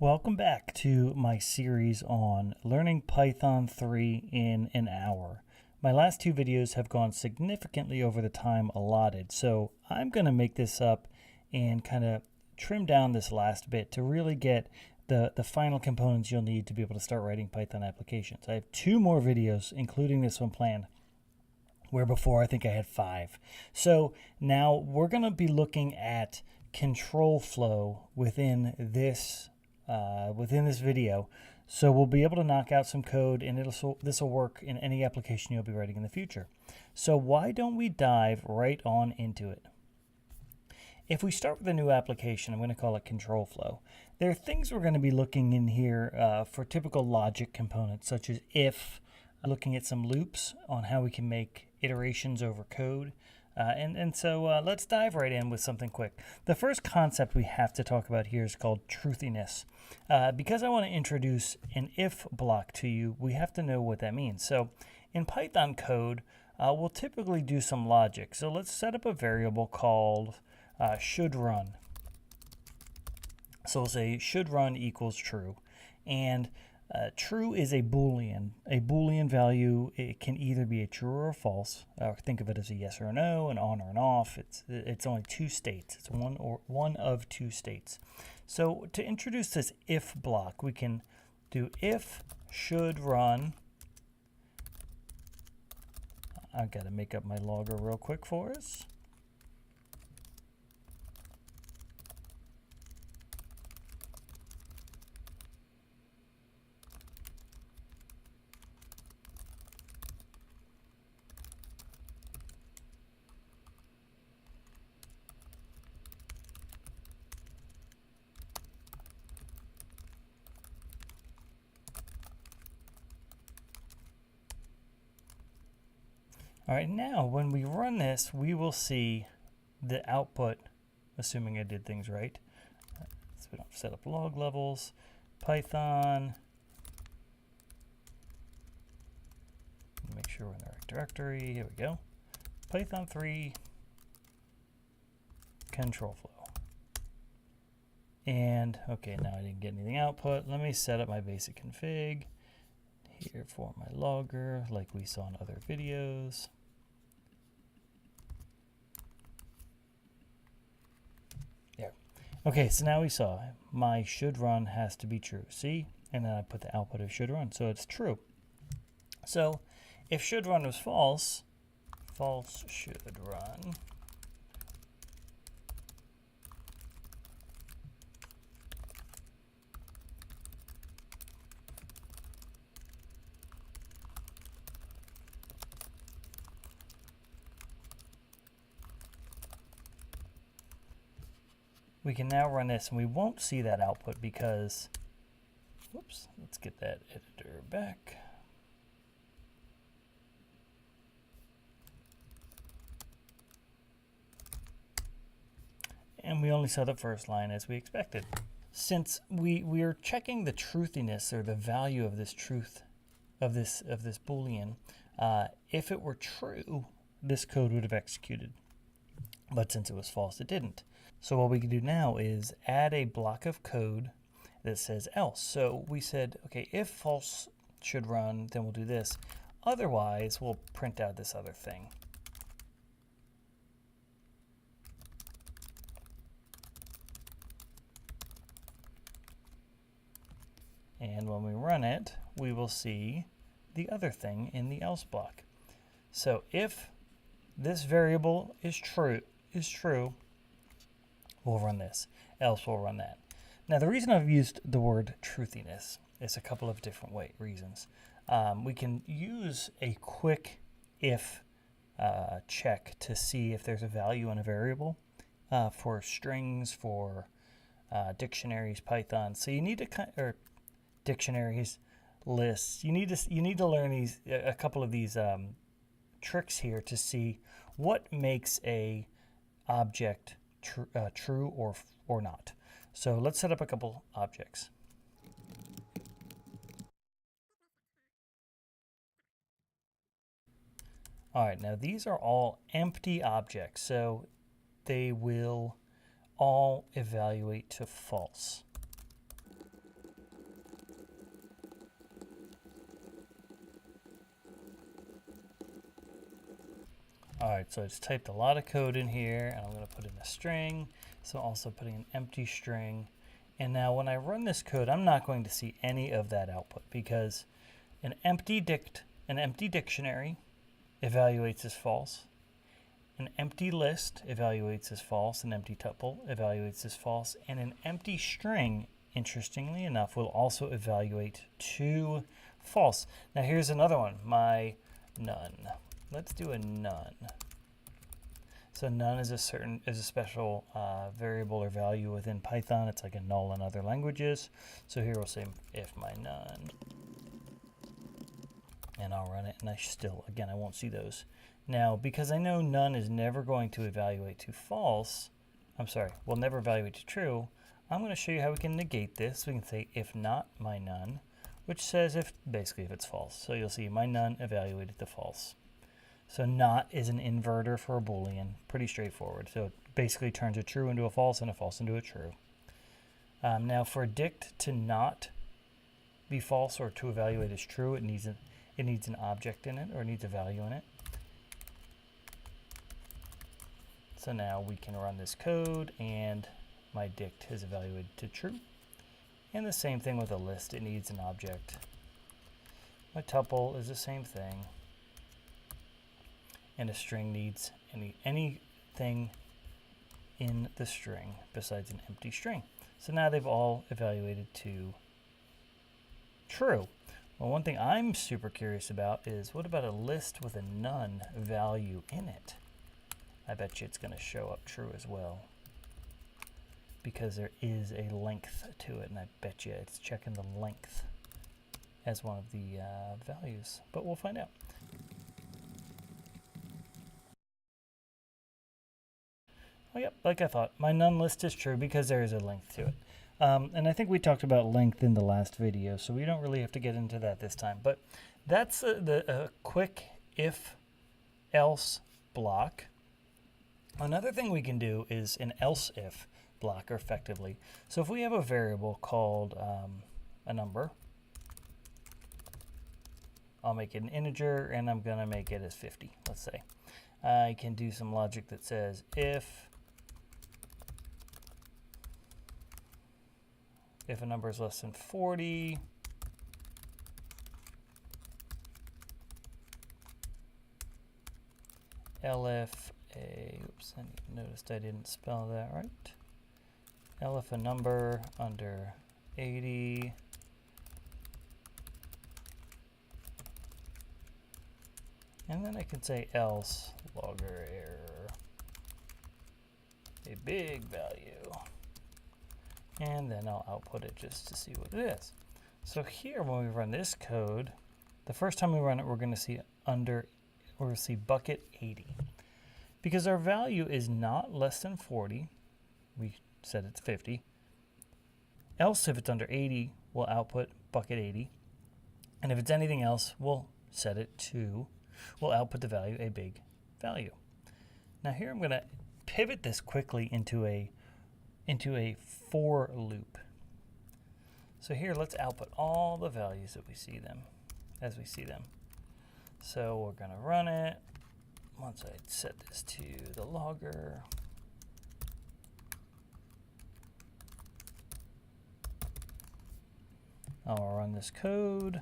Welcome back to my series on learning Python 3 in an hour. My last two videos have gone significantly over the time allotted, so I'm going to make this up and kind of trim down this last bit to really get the final components you'll need to be able to start writing Python applications. I have two more videos, including this one planned, where before I think I had 5. So now we're going to be looking at control flow within this video, so we'll be able to knock out some code, and this will work in any application you'll be writing in the future. So why don't we dive right on into it? If we start with a new application, I'm going to call it control flow. There are things we're going to be looking in here for typical logic components, such as if, looking at some loops on how we can make iterations over code. So let's dive right in with something quick. The first concept we have to talk about here is called truthiness. Because I want to introduce an if block to you, we have to know what that means. So in Python code, we'll typically do some logic. So let's set up a variable called should run. So we'll say should run equals true. And true is a Boolean. A Boolean value, it can either be a true or a false. Think of it as a yes or a no, an on or an off. It's only two states. It's one of two states. So to introduce this if block, we can do if should run. I've got to make up my logger real quick for us. All right, now when we run this, we will see the output, assuming I did things right. So we don't set up log levels. Python. Make sure we're in the right directory. Here we go. Python 3 control flow. And okay, now I didn't get anything output. Let me set up my basic config here for my logger, like we saw in other videos. There. Okay, so now we saw my should run has to be true. See? And then I put the output of should run, so it's true. So if should run was false, false should run. We can now run this, and we won't see that output because, whoops, let's get that editor back. And we only saw the first line as we expected. Since we are checking the truthiness, or the value of this truth of this Boolean, if it were true, this code would have executed. But since it was false, it didn't. So what we can do now is add a block of code that says else. So we said, okay, if false should run, then we'll do this. Otherwise, we'll print out this other thing. And when we run it, we will see the other thing in the else block. So if this variable is true, we'll run this, else we'll run that. Now the reason I've used the word truthiness is a couple of different reasons. We can use a quick if check to see if there's a value in a variable for strings, for dictionaries, Python. So you need to or dictionaries, lists. You need to learn a couple of these tricks here to see what makes a object true or not. So let's set up a couple objects. All right, now these are all empty objects, so they will all evaluate to false. All right, so I just typed a lot of code in here, and I'm going to put in a string. So also putting an empty string. And now when I run this code, I'm not going to see any of that output because an empty dictionary evaluates as false. An empty list evaluates as false. An empty tuple evaluates as false. And an empty string, interestingly enough, will also evaluate to false. Now here's another one, my none. Let's do a none. So none is a special variable or value within Python. It's like a null in other languages. So here we'll say if my none, and I'll run it, and again, I won't see those. Now, because I know none is never going to evaluate to false, will never evaluate to true, I'm going to show you how we can negate this. We can say if not my none, which says basically if it's false. So you'll see my none evaluated to false. So not is an inverter for a Boolean, pretty straightforward. So it basically turns a true into a false and a false into a true. Now for a dict to not be false or to evaluate as true, it needs an object in it, or it needs a value in it. So now we can run this code and my dict is evaluated to true. And the same thing with a list, it needs an object. My tuple is the same thing. And a string needs anything in the string besides an empty string. So now they've all evaluated to true. Well, one thing I'm super curious about is what about a list with a none value in it? I bet you it's going to show up true as well because there is a length to it, and I bet you it's checking the length as one of the values, but we'll find out. Oh, yep, like I thought, my none list is true because there is a length to it. And I think we talked about length in the last video, so we don't really have to get into that this time. But that's the quick if-else block. Another thing we can do is an else-if blocker effectively. So if we have a variable called a number, I'll make it an integer, and I'm going to make it as 50, let's say. I can do some logic that says if a number is less than 40, elif oops, I noticed I didn't spell that right. Elif a number under 80 and then I can say else logger error a big value, and then I'll output it just to see what it is. So here when we run this code, the first time we run it, we're going to see bucket 80. Because our value is not less than 40, we said it's 50. Else if it's under 80, we'll output bucket 80. And if it's anything else, we'll output the value a big value. Now here I'm going to pivot this quickly into a for loop. So here let's output all the values that we see them as we see them. So we're going to run it. Once I set this to the logger, I'll run this code,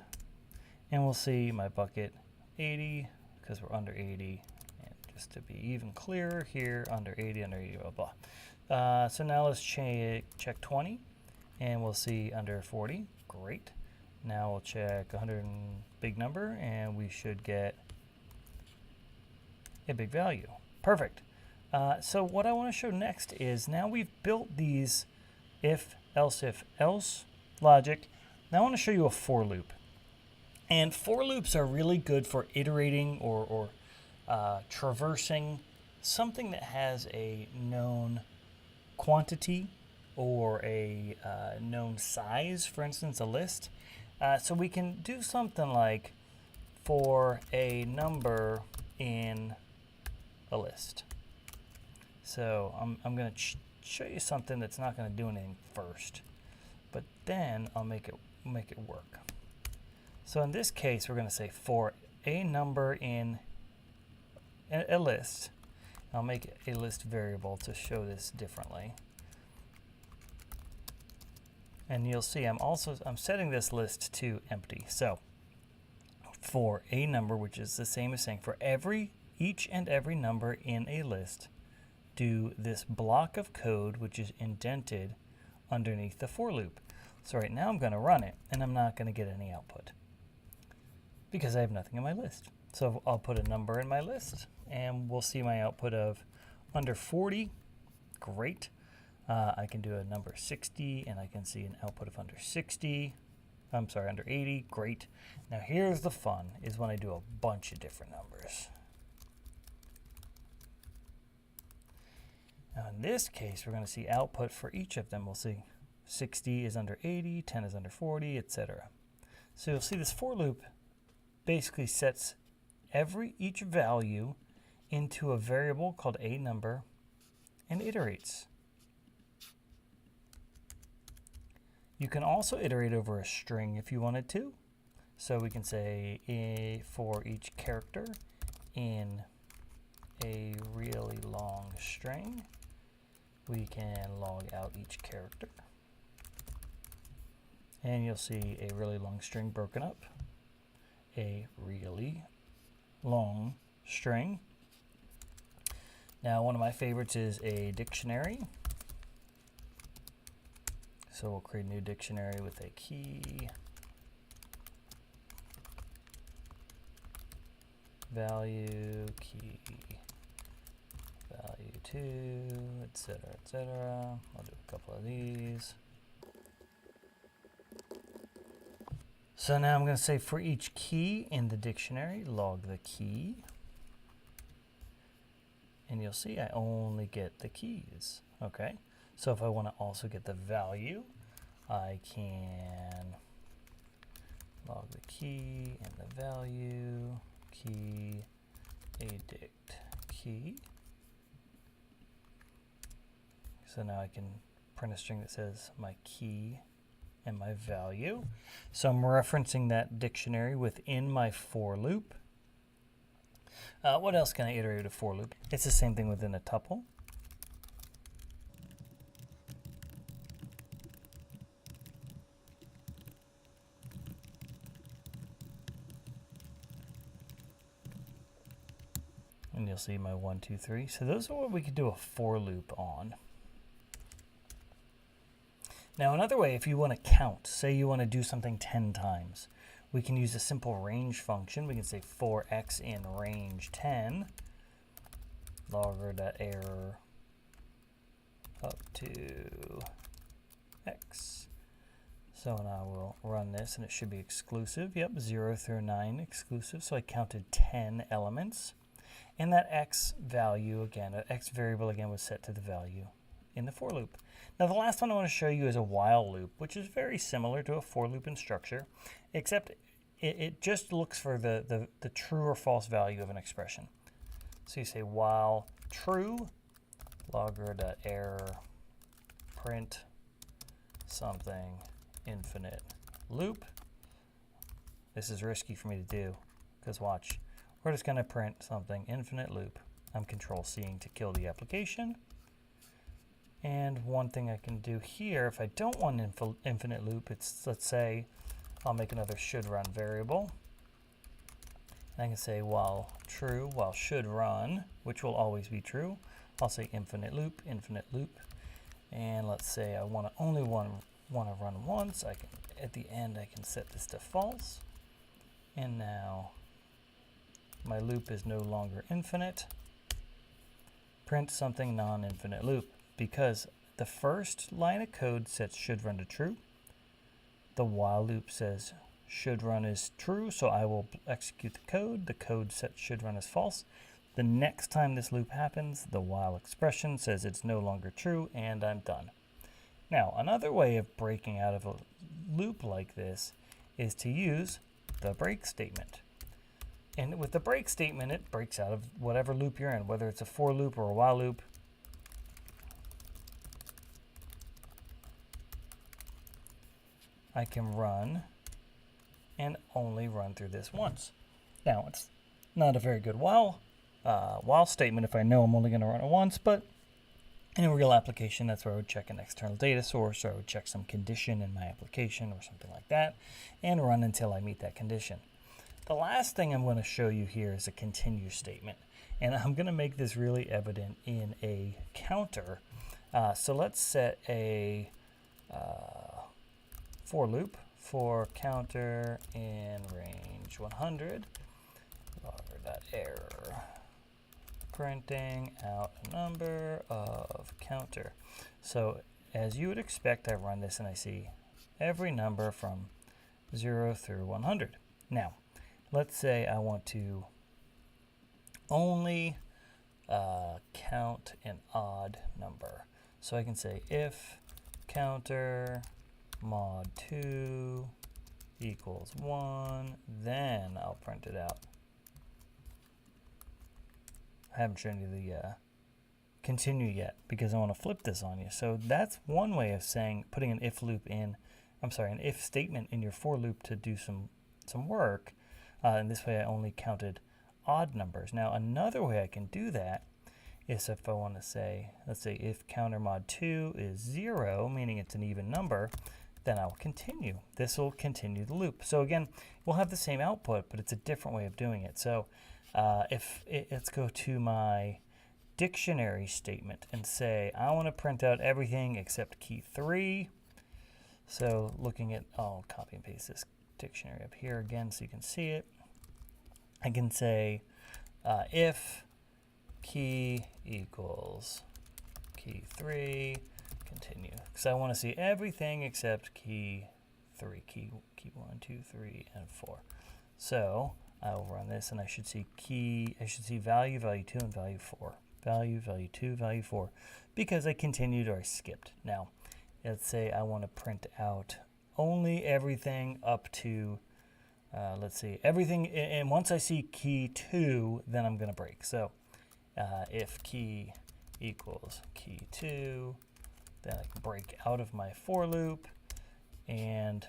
and we'll see my bucket 80, because we're under 80, and just to be even clearer here, under 80, blah, blah. So now let's check 20, and we'll see under 40, great. Now we'll check 100 and big number, and we should get a big value. Perfect. So what I want to show next is now we've built these if, else logic. Now I want to show you a for loop. And for loops are really good for iterating or traversing something that has a known quantity or a known size, for instance, a list. So we can do something like for a number in a list. So I'm going to show you something that's not going to do anything first, but then I'll make it work. So in this case, we're going to say for a number in a list. I'll make a list variable to show this differently. And you'll see I'm setting this list to empty. So for a number, which is the same as saying for each and every number in a list, do this block of code which is indented underneath the for loop. So right now I'm going to run it, and I'm not going to get any output because I have nothing in my list. So I'll put a number in my list, and we'll see my output of under 40. Great. I can do a number 60, and I can see an output of under 60. I'm sorry, under 80. Great. Now here's the fun, is when I do a bunch of different numbers. Now in this case, we're going to see output for each of them. We'll see 60 is under 80, 10 is under 40, etc. So you'll see this for loop basically sets each value into a variable called a number and iterates. You can also iterate over a string if you wanted to. So we can say for each character in a really long string, we can log out each character. And you'll see a really long string broken up. A really long string. Now one of my favorites is a dictionary. So we'll create a new dictionary with a key, value, key, value 2, etc., etc. I'll do a couple of these. So now I'm going to say for each key in the dictionary, log the key. And you'll see I only get the keys. Okay. So if I want to also get the value, I can log the key and the value, key, a dict key. So now I can print a string that says my key and my value. So I'm referencing that dictionary within my for loop. What else can I iterate with a for loop? It's the same thing within a tuple. And you'll see my 1, 2, 3. So those are what we could do a for loop on. Now another way, if you want to count, say you want to do something 10 times, we can use a simple range function. We can say for x in range 10, logger.error up to x. So now we'll run this, and it should be exclusive. Yep, 0 through 9 exclusive. So I counted 10 elements. And that x value, again, an x variable again was set to the value in the for loop. Now the last one I want to show you is a while loop, which is very similar to a for loop in structure, except it just looks for the true or false value of an expression. So you say while true, logger.error, print something, infinite loop. This is risky for me to do, because watch. We're just going to print something, infinite loop. I'm Control-C'ing to kill the application. And one thing I can do here, if I don't want infinite loop, it's, let's say, I'll make another should run variable. And I can say while true, while should run, which will always be true. I'll say infinite loop, and let's say I want to only want to run once. I can, at the end, I can set this to false. And now my loop is no longer infinite. Print something non-infinite loop, because the first line of code sets should run to true. The while loop says should run is true, so I will execute the code. The code sets should run as false. The next time this loop happens, the while expression says it's no longer true, and I'm done. Now, another way of breaking out of a loop like this is to use the break statement. And with the break statement, it breaks out of whatever loop you're in, whether it's a for loop or a while loop. I can run and only run through this once. Now, it's not a very good while while statement if I know I'm only going to run it once, but in a real application, that's where I would check an external data source, or I would check some condition in my application or something like that, and run until I meet that condition. The last thing I'm going to show you here is a continue statement, and I'm going to make this really evident in a counter. So let's set a for loop for counter in range 100, $error, printing out a number of counter. So as you would expect, I run this and I see every number from 0 through 100. Now, let's say I want to only count an odd number. So I can say if counter mod 2 equals 1, then I'll print it out. I haven't shown you the continue yet because I want to flip this on you. So that's one way of saying, putting an if loop in, an if statement in your for loop to do some work. And this way I only counted odd numbers. Now another way I can do that is if I want to say, let's say if counter mod 2 is 0, meaning it's an even number, then I'll continue. This will continue the loop. So again, we'll have the same output, but it's a different way of doing it. So let's go to my dictionary statement and say I want to print out everything except key 3. So looking at, I'll copy and paste this dictionary up here again so you can see it. I can say if key equals key 3, continue, because I want to see everything except key 3, key 1, 2, 3, and 4. So I will run this and I should see value, value 2, and value 4. Value, value 2, value 4, because I continued or I skipped. Now, let's say I want to print out only everything up to, let's see, everything, and once I see key 2, then I'm going to break. So if key equals key 2, then I can break out of my for loop, and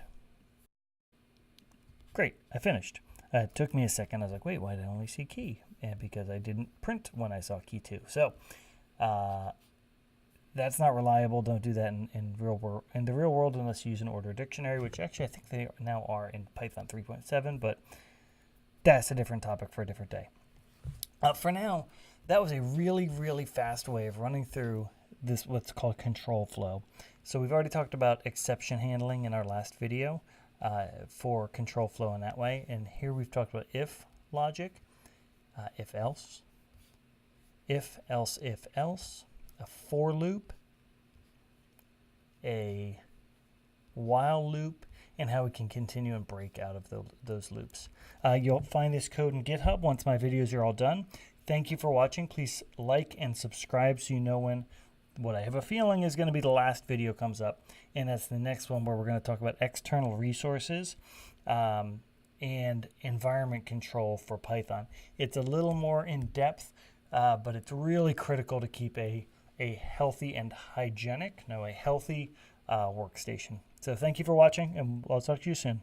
great, I finished. It took me a second. I was like, wait, why did I only see key? And because I didn't print when I saw key 2. So that's not reliable. Don't do that in the real world unless you use an order dictionary, which actually I think they now are in Python 3.7, but that's a different topic for a different day. For now, that was a really, really fast way of running through this, what's called control flow. So we've already talked about exception handling in our last video for control flow in that way. And here we've talked about if logic, if else, if else, if else, a for loop, a while loop, and how we can continue and break out of those loops. You'll find this code in GitHub once my videos are all done. Thank you for watching. Please like and subscribe so you know when what I have a feeling is going to be the last video comes up. And that's the next one where we're going to talk about external resources and environment control for Python. It's a little more in depth, but it's really critical to keep a healthy and hygienic, a healthy workstation. So thank you for watching, and I'll talk to you soon.